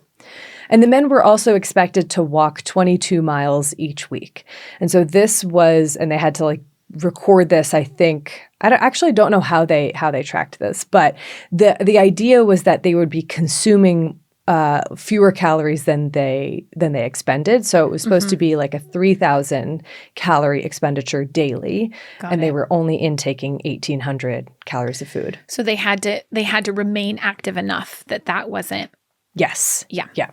And the men were also expected to walk 22 miles each week. And so this was, and they had to record this, I think. I actually don't know how they tracked this, but the idea was that they would be consuming fewer calories than they expended. So it was supposed to be like a 3,000 calorie expenditure daily, they were only intaking 1,800 calories of food. So they had to remain active enough that wasn't. Yes. Yeah. Yeah.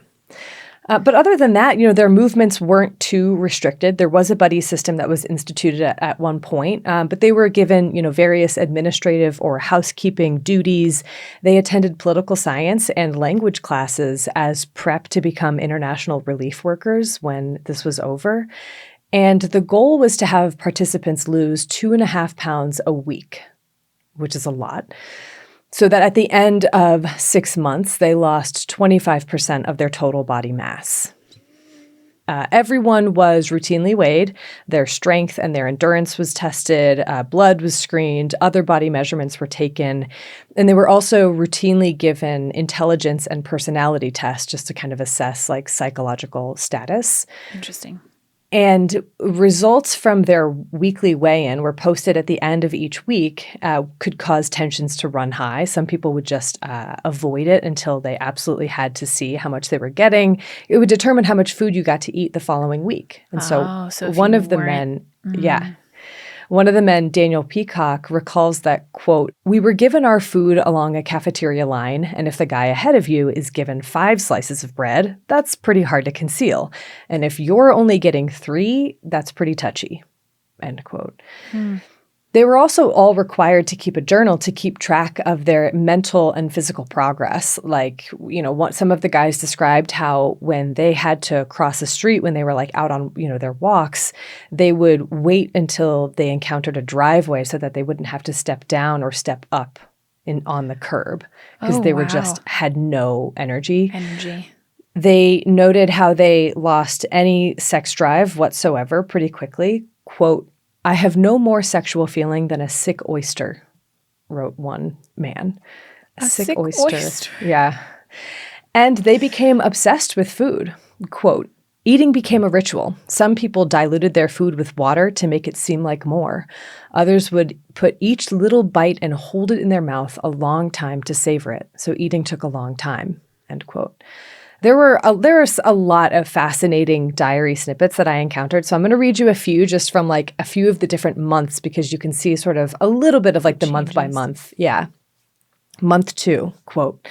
But other than that, their movements weren't too restricted. There was a buddy system that was instituted at one point, but they were given, various administrative or housekeeping duties. They attended political science and language classes as prep to become international relief workers when this was over. And the goal was to have participants lose 2.5 pounds a week, which is a lot. So that at the end of 6 months, they lost 25% of their total body mass. Everyone was routinely weighed. Their strength and their endurance was tested. Blood was screened. Other body measurements were taken. And they were also routinely given intelligence and personality tests just to kind of assess psychological status. Interesting. And results from their weekly weigh-in were posted at the end of each week, could cause tensions to run high. Some people would just avoid it until they absolutely had to see how much they were getting. It would determine how much food you got to eat the following week. And so one of the men, one of the men, Daniel Peacock, recalls that, quote, "We were given our food along a cafeteria line, and if the guy ahead of you is given 5 slices of bread, that's pretty hard to conceal. And if you're only getting 3, that's pretty touchy," end quote. They were also all required to keep a journal to keep track of their mental and physical progress. Some of the guys described how when they had to cross a street, when they were out on, their walks, they would wait until they encountered a driveway so that they wouldn't have to step down or step up on the curb because they were just had no energy. They noted how they lost any sex drive whatsoever pretty quickly. Quote, "I have no more sexual feeling than a sick oyster," wrote one man. A sick oyster. Yeah. And they became obsessed with food. Quote, "Eating became a ritual. Some people diluted their food with water to make it seem like more. Others would put each little bite and hold it in their mouth a long time to savor it. So eating took a long time," end quote. There was a lot of fascinating diary snippets that I encountered. So I'm going to read you a few just from a few of the different months because you can see sort of a little bit of the month by month. Yeah. Month 2, quote,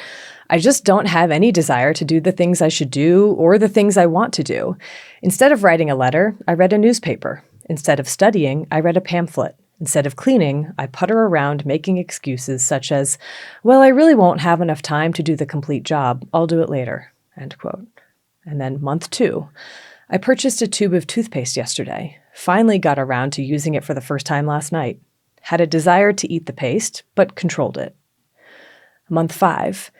"I just don't have any desire to do the things I should do or the things I want to do. Instead of writing a letter, I read a newspaper. Instead of studying, I read a pamphlet. Instead of cleaning, I putter around making excuses such as, well, I really won't have enough time to do the complete job. I'll do it later," end quote. And then month 2, "I purchased a tube of toothpaste yesterday. Finally got around to using it for the first time last night. Had a desire to eat the paste, but controlled it." Month 5,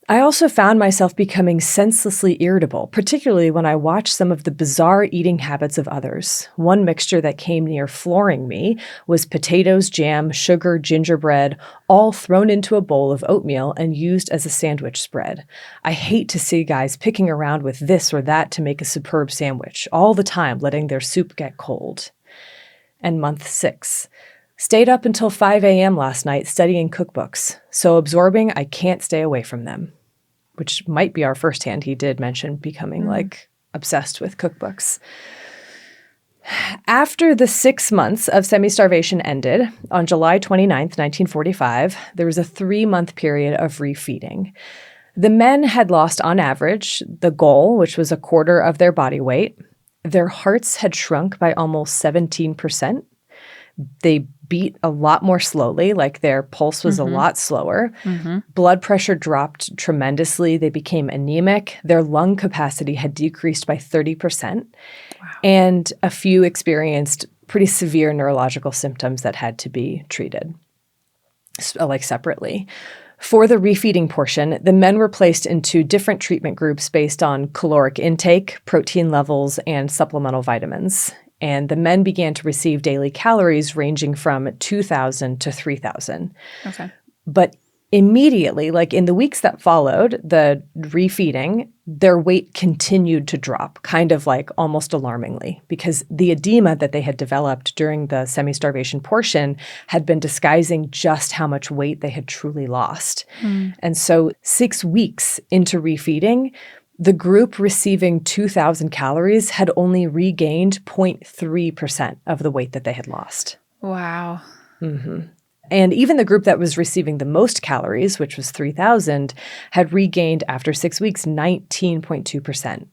"I also found myself becoming senselessly irritable, particularly when I watched some of the bizarre eating habits of others. One mixture that came near flooring me was potatoes, jam, sugar, gingerbread, all thrown into a bowl of oatmeal and used as a sandwich spread. I hate to see guys picking around with this or that to make a superb sandwich, all the time letting their soup get cold," And month 6. Stayed up until 5 a.m. last night studying cookbooks. So absorbing, I can't stay away from them. Which might be our first hand. He did mention becoming obsessed with cookbooks. After the 6 months of semi-starvation ended, on July 29th, 1945, there was a 3-month period of refeeding. The men had lost, on average, the goal, which was a quarter of their body weight. Their hearts had shrunk by almost 17%. They beat a lot more slowly, like their pulse was a lot slower. Blood pressure dropped tremendously. They became anemic. Their lung capacity had decreased by 30%. Wow. And a few experienced pretty severe neurological symptoms that had to be treated, like separately. For the refeeding portion, the men were placed into different treatment groups based on caloric intake, protein levels, and supplemental vitamins. And the men began to receive daily calories ranging from 2,000 to 3,000. Okay. But immediately, like in the weeks that followed the refeeding, their weight continued to drop, kind of like almost alarmingly, because the edema that they had developed during the semi-starvation portion had been disguising just how much weight they had truly lost. And so 6 weeks into refeeding, the group receiving 2,000 calories had only regained 0.3% of the weight that they had lost. Wow. And even the group that was receiving the most calories, which was 3,000, had regained after 6 weeks 19.2%.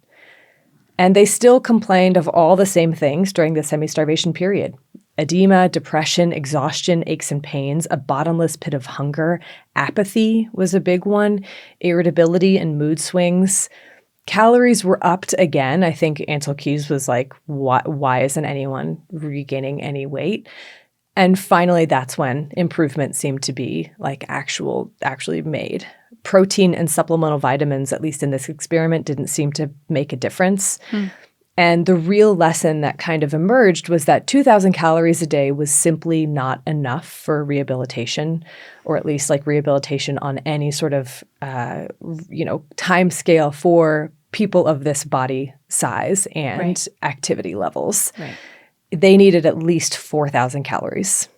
And they still complained of all the same things during the semi-starvation period. Edema, depression, exhaustion, aches and pains, a bottomless pit of hunger, apathy was a big one, irritability and mood swings. Calories were upped again. I think Ansel Keys was like, why isn't anyone regaining any weight? And finally, that's when improvement seemed to be like actually made. Protein and supplemental vitamins, at least in this experiment, didn't seem to make a difference. And the real lesson that kind of emerged was that 2,000 calories a day was simply not enough for rehabilitation, or at least like rehabilitation on any sort of, time scale for people of this body size and activity levels. Right. They needed at least 4,000 calories.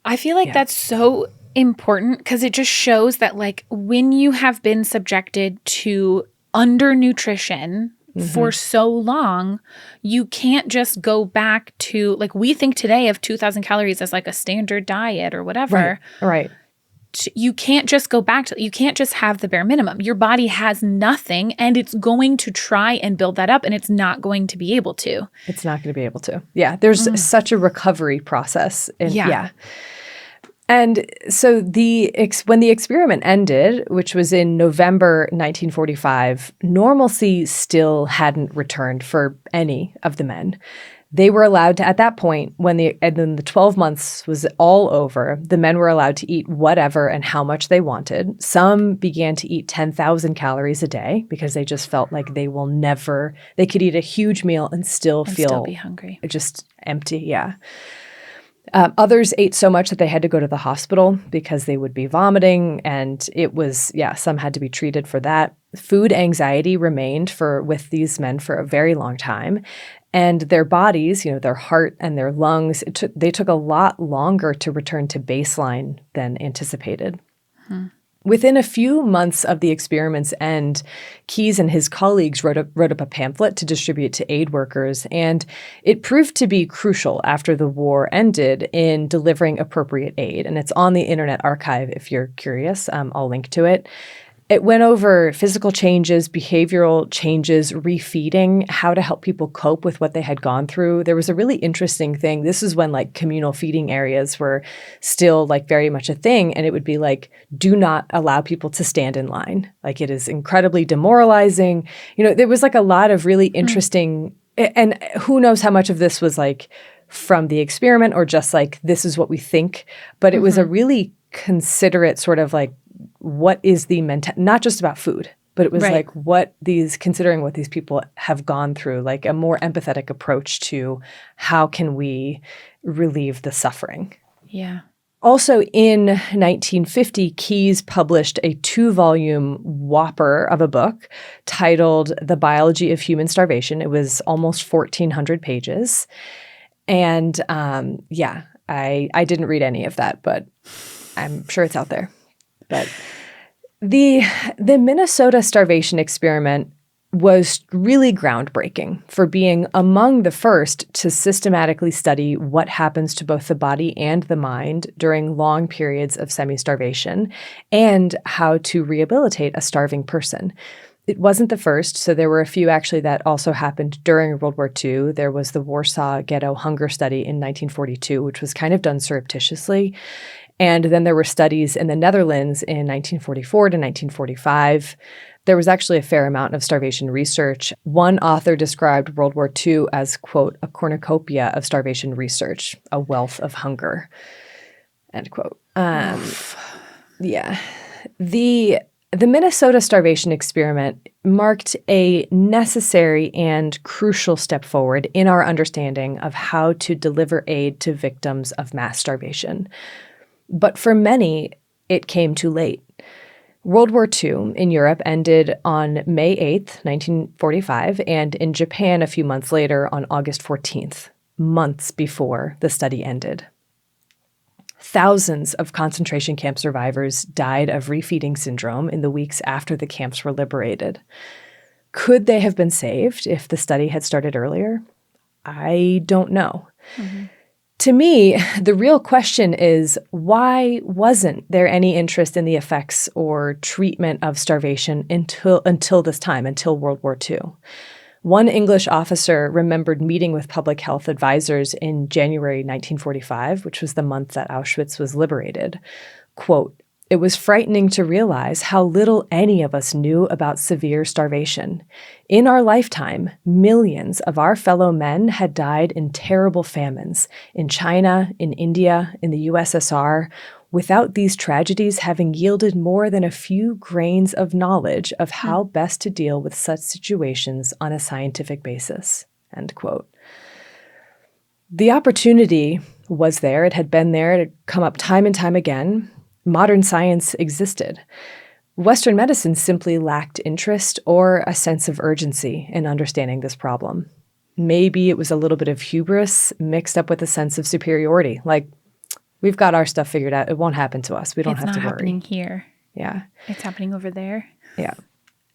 I feel like that's so important because it just shows that like when you have been subjected to undernutrition for so long, you can't just go back to, like, we think today of 2,000 calories as like a standard diet or whatever. Right. You can't just go back to, you can't just have the bare minimum. Your body has nothing and it's going to try and build that up and it's not going to be able to. It's not going to be able to. Yeah. There's such a recovery process. And so when the experiment ended, which was in November 1945, normalcy still hadn't returned for any of the men. They were allowed to, at that point, and then the 12 months was all over, the men were allowed to eat whatever and how much they wanted. Some began to eat 10,000 calories a day because they just felt like they could eat a huge meal and still be hungry. Just empty, Others ate so much that they had to go to the hospital because they would be vomiting, and it was, some had to be treated for that. Food anxiety remained with these men for a very long time, and their bodies, their heart and their lungs, they took a lot longer to return to baseline than anticipated. Within a few months of the experiment's end, Keys and his colleagues wrote up a pamphlet to distribute to aid workers, and it proved to be crucial after the war ended in delivering appropriate aid. And it's on the Internet Archive if you're curious. I'll link to it. It went over physical changes, behavioral changes, refeeding, how to help people cope with what they had gone through. There was a really interesting thing. This is when like communal feeding areas were still like very much a thing. And it would be like, do not allow people to stand in line. Like it is incredibly demoralizing. There was like a lot of really interesting, and who knows how much of this was like from the experiment or just like, this is what we think. But it was a really considerate sort of like, what is the not just about food, but it was like considering what these people have gone through, like a more empathetic approach to how can we relieve the suffering. Yeah. Also in 1950, Keys published a 2-volume whopper of a book titled The Biology of Human Starvation. It was almost 1,400 pages. And I didn't read any of that, but I'm sure it's out there. But the Minnesota Starvation Experiment was really groundbreaking for being among the first to systematically study what happens to both the body and the mind during long periods of semi-starvation and how to rehabilitate a starving person. It wasn't the first, so there were a few actually that also happened during World War II. There was the Warsaw Ghetto Hunger Study in 1942, which was kind of done surreptitiously. And then there were studies in the Netherlands in 1944 to 1945. There was actually a fair amount of starvation research. One author described World War II as, quote, a cornucopia of starvation research, a wealth of hunger, end quote. Yeah. The Minnesota Starvation Experiment marked a necessary and crucial step forward in our understanding of how to deliver aid to victims of mass starvation. But for many, it came too late. World War II in Europe ended on May 8th, 1945, and in Japan a few months later on August 14th, months before the study ended. Thousands of concentration camp survivors died of refeeding syndrome in the weeks after the camps were liberated. Could they have been saved if the study had started earlier? I don't know. Mm-hmm. To me, the real question is, why wasn't there any interest in the effects or treatment of starvation until this time, until World War II? One English officer remembered meeting with public health advisors in January 1945, which was the month that Auschwitz was liberated. Quote, "It was frightening to realize how little any of us knew about severe starvation. In our lifetime, millions of our fellow men had died in terrible famines in China, in India, in the USSR, without these tragedies having yielded more than a few grains of knowledge of how best to deal with such situations on a scientific basis." End quote. The opportunity was there. It had been there. It had come up time and time again. Modern science existed. Western medicine simply lacked interest or a sense of urgency in understanding this problem. Maybe it was a little bit of hubris mixed up with a sense of superiority, like, we've got our stuff figured out. It won't happen to us. We don't have to worry. It's not happening here. Yeah. It's happening over there. Yeah.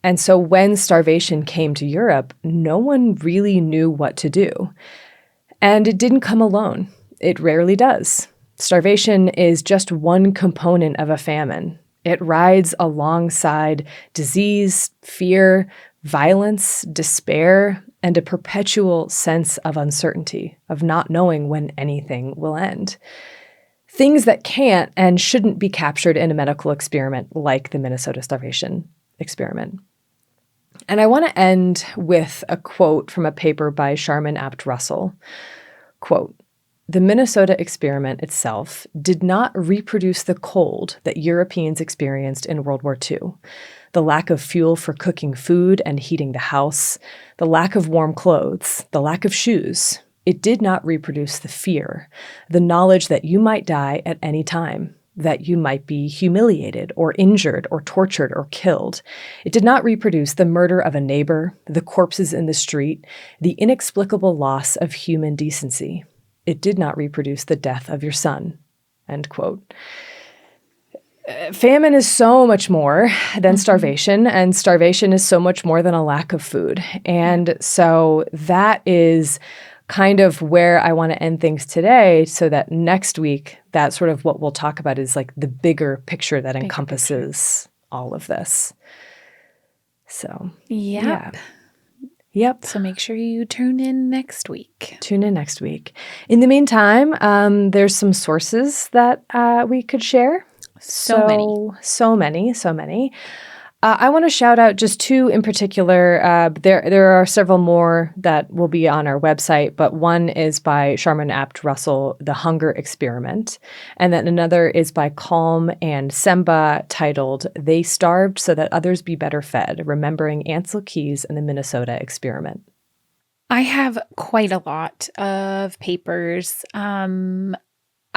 And so when starvation came to Europe, no one really knew what to do. And it didn't come alone. It rarely does. Starvation is just one component of a famine. It rides alongside disease, fear, violence, despair, and a perpetual sense of uncertainty, of not knowing when anything will end. Things that can't and shouldn't be captured in a medical experiment like the Minnesota Starvation Experiment. And I want to end with a quote from a paper by Sharman Abt-Russell. Quote, "The Minnesota experiment itself did not reproduce the cold that Europeans experienced in World War II, the lack of fuel for cooking food and heating the house, the lack of warm clothes, the lack of shoes. It did not reproduce the fear, the knowledge that you might die at any time, that you might be humiliated or injured or tortured or killed. It did not reproduce the murder of a neighbor, the corpses in the street, the inexplicable loss of human decency. It did not reproduce the death of your son." End quote. Famine is so much more than starvation, and starvation is so much more than a lack of food. And so that is kind of where I want to end things today, so that next week, that's sort of what we'll talk about is like the bigger picture that encompasses all of this. So, yeah. Yep. So make sure you tune in next week. Tune in next week. In the meantime, there's some sources that we could share. So many. I want to shout out just two in particular. There are several more that will be on our website, but one is by Sharman Abt-Russell, The Hunger Experiment. And then another is by Calm and Semba, titled They Starved So That Others Be Better Fed, Remembering Ansel Keys and the Minnesota Experiment. I have quite a lot of papers.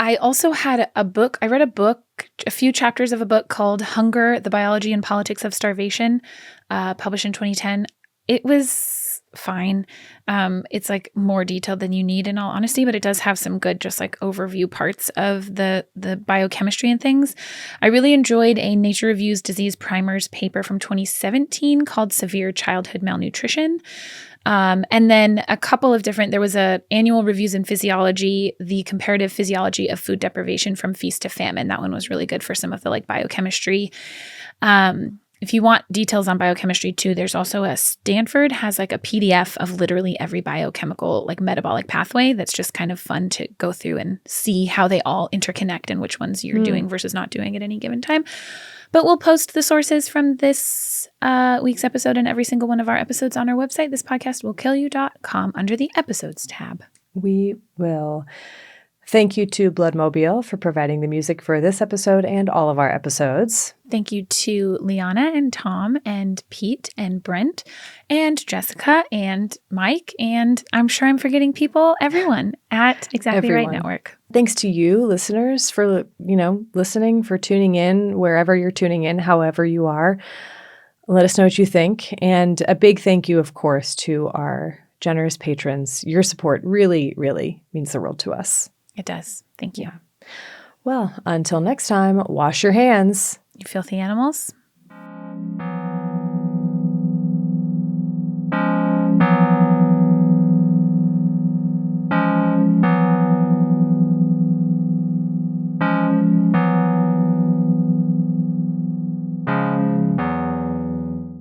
I also had a book. I read a few chapters of a book called Hunger, the Biology and Politics of Starvation, published in 2010. It was fine. It's like more detailed than you need in all honesty, but it does have some good just like overview parts of the biochemistry and things. I really enjoyed a Nature Reviews Disease Primers paper from 2017 called Severe Childhood Malnutrition. And then a couple of there was a annual reviews in physiology, the comparative physiology of food deprivation from feast to famine. That one was really good for some of the like biochemistry. If you want details on biochemistry too, there's also Stanford has like a PDF of literally every biochemical like metabolic pathway. That's just kind of fun to go through and see how they all interconnect and which ones you're doing versus not doing at any given time. But we'll post the sources from this week's episode and every single one of our episodes on our website, thispodcastwillkillyou.com, under the episodes tab. We will. Thank you to Bloodmobile for providing the music for this episode and all of our episodes. Thank you to Liana and Tom and Pete and Brent and Jessica and Mike, and I'm sure I'm forgetting people, everyone at Exactly Right Network. Thanks to you, listeners, for listening, for tuning in, wherever you're tuning in, however you are. Let us know what you think. And a big thank you, of course, to our generous patrons. Your support really, really means the world to us. It does. Thank you. Well, until next time, wash your hands. You filthy animals.